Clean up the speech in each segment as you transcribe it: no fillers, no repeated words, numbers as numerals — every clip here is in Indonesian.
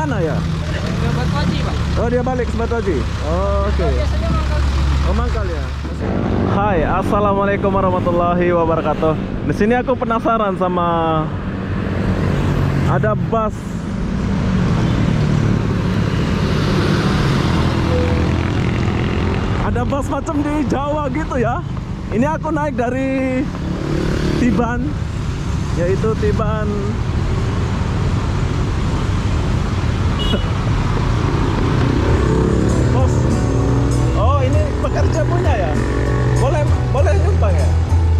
mana ya? Ke Batu Haji, Pak. Oh, dia balik ke Batu Haji. Oh, oke. Biasanya mangkal di sini. Oh, mangkal ya. Hai, assalamualaikum warahmatullahi wabarakatuh. Di sini aku penasaran sama ada bus. Ada bus macam di Jawa gitu ya. Ini aku naik dari Tiban, yaitu Tiban. Bos. Oh, ini pekerja punya ya? Boleh nyumbang ya?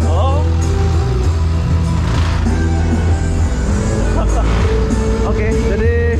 Oh. Oke, jadi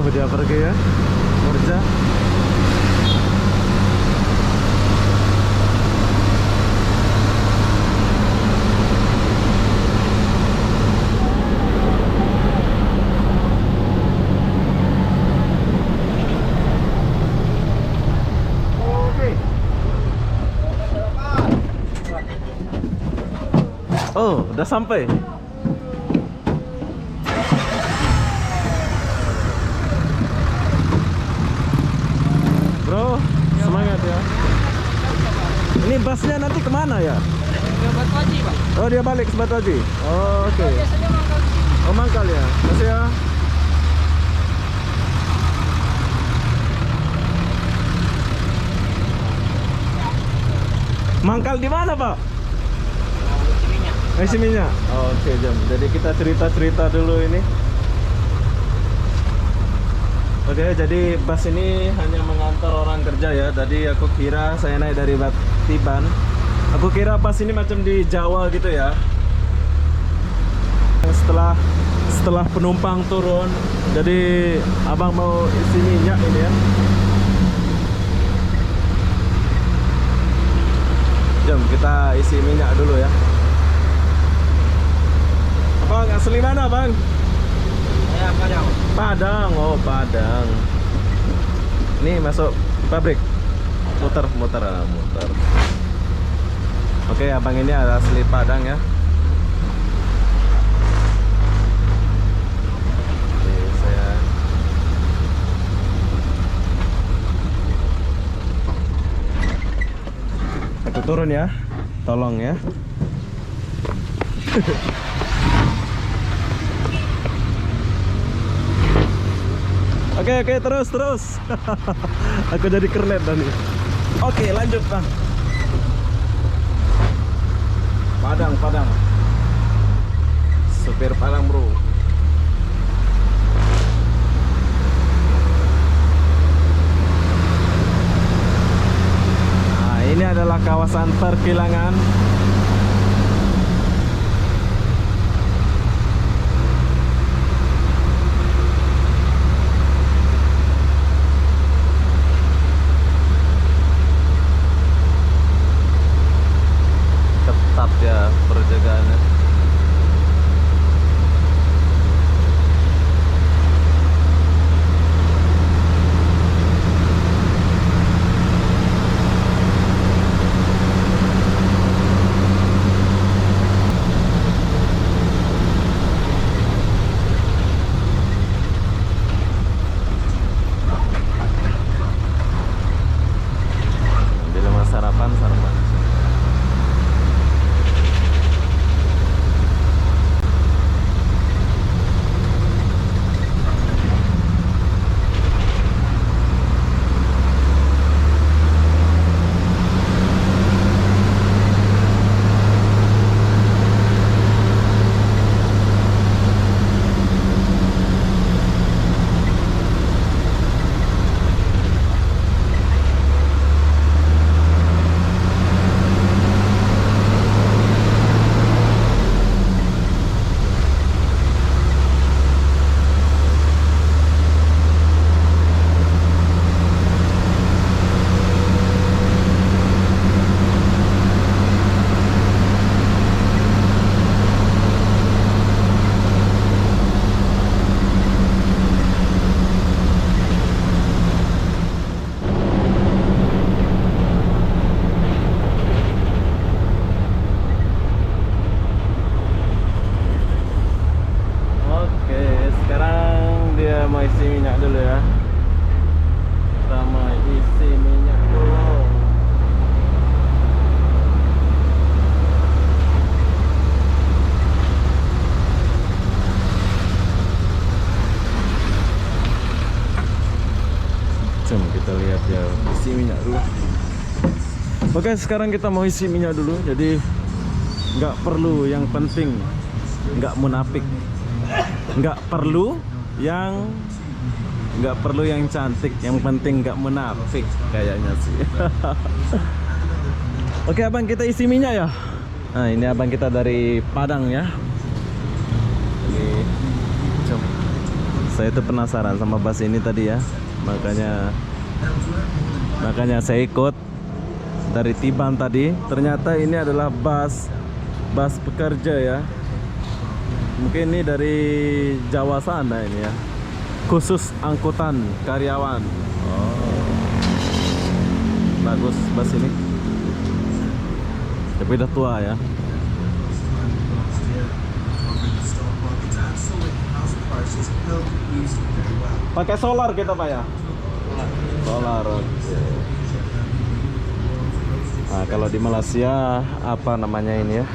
Jauh dia pergi ya, kerja. Oh, udah sampai. Bro, semangat ya. Ini busnya nanti kemana ya? Ke Batu Haji, Bang. Oh, dia balik ke Batu Haji. Oh, oke. Biasanya mangkal di sini. Oh, mangkal ya. Makasih ya. Mangkal di mana, Pak? Isi minyak. Oh, oke, jam. Jadi kita cerita-cerita dulu ini. Oke, jadi bus ini hanya mengantar orang kerja ya. Tadi aku kira saya naik dari Tiban. Aku kira bus ini macam di Jawa gitu ya. Setelah penumpang turun, jadi abang mau isi minyak ini ya. Jom kita isi minyak dulu ya. Abang asli mana, Bang? Ya, Padang. Padang, oh Padang. Ini masuk pabrik. Muter. Oke, abang ini asli Padang ya. Oke, aku turun ya. Tolong ya. Oke, terus. Aku jadi kernet nih. Oke, lanjut, Bang. Padang. Supir Padang, bro. Nah, ini adalah kawasan perkilangan. Ketat ya perjagaannya. Ambil mas sarapan. Mau isi minyak dulu ya. Kita mau isi minyak dulu. Jom kita lihat ya, isi minyak dulu. Oke, sekarang kita mau isi minyak dulu. Jadi nggak perlu, yang penting nggak munafik. Nggak perlu yang cantik, yang penting nggak munafik kayaknya sih. Oke, abang, kita isi minyak ya. Nah, ini abang kita dari Padang ya. Ini Saya tuh penasaran sama bus ini tadi ya. Makanya saya ikut dari Tiban tadi. Ternyata ini adalah bus pekerja ya. Mungkin ini dari Jawa sana ini ya. Khusus angkutan karyawan. Oh. Bagus bus ini. Tapi udah tua ya. Pakai solar kita Pak ya? Solar. Oke. Nah, kalau di Malaysia apa namanya ini ya?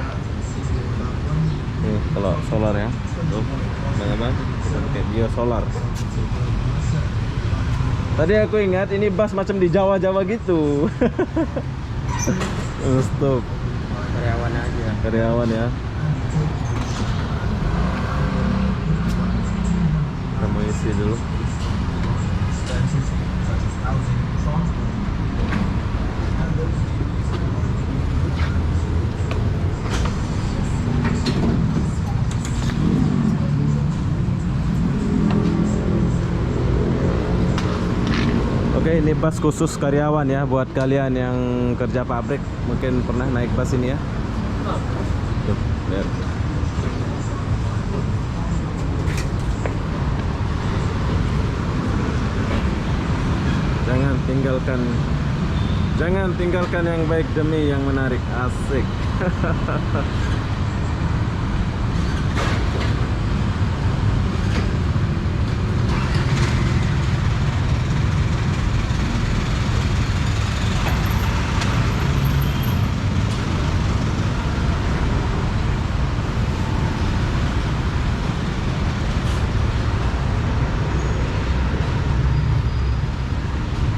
Nih, kalau solar ya. Tuh, teman-teman, kita pakai biosolar. Tadi aku ingat ini bus macam di Jawa-Jawa gitu. Stop. Karyawan aja. Karyawan ya. Kita mau isi dulu. Oke, ini bus khusus karyawan ya, buat kalian yang kerja pabrik mungkin pernah naik bus ini ya. Tuh, lihat. Jangan tinggalkan yang baik demi yang menarik. Asik.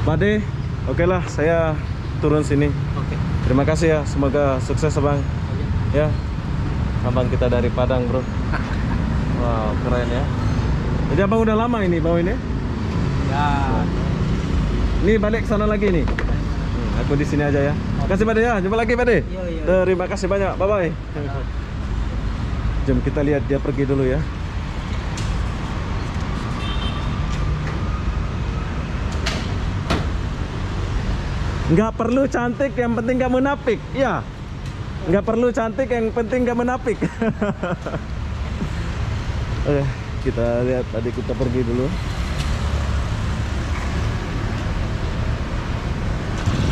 Pade, oke lah, saya turun sini. Oke. Terima kasih ya, semoga sukses abang. Ya, abang kita dari Padang bro. Wow, keren ya. Jadi abang udah lama ini bawa ini? Ya. Ini balik sana lagi nih. Aku di sini aja ya. Kasih Pade ya, jumpa lagi Pade. Iya. Terima kasih banyak, bye bye. Jom kita lihat dia pergi dulu ya. Nggak perlu cantik, yang penting gak munafik. Ya, nggak perlu cantik, yang penting gak munafik. Oke, kita lihat tadi kita pergi dulu.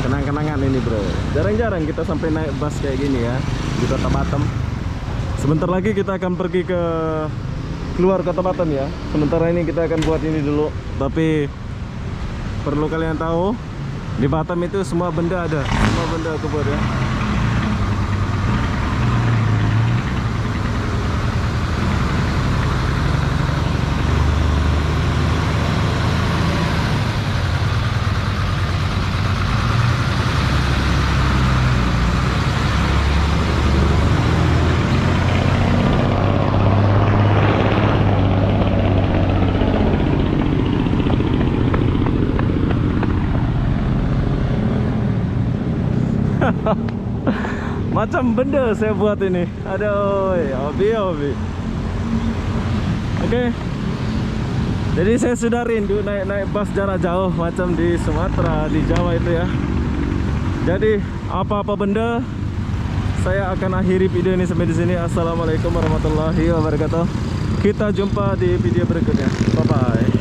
Kenang-kenangan ini bro. Jarang-jarang kita sampai naik bus kayak gini ya di Kota Batam. Sebentar lagi kita akan pergi ke keluar Kota Batam ya. Sementara ini kita akan buat ini dulu. Tapi perlu kalian tahu, di Batam itu semua benda ada, semua benda aku buat ya. Macam benda saya buat ini. Aduh, hobi. Oke. Jadi saya sudah rindu naik bus jarak jauh macam di Sumatera, di Jawa itu ya. Jadi apa-apa benda, saya akan akhiri video ini sampai di sini. Assalamualaikum warahmatullahi wabarakatuh. Kita jumpa di video berikutnya. Bye bye.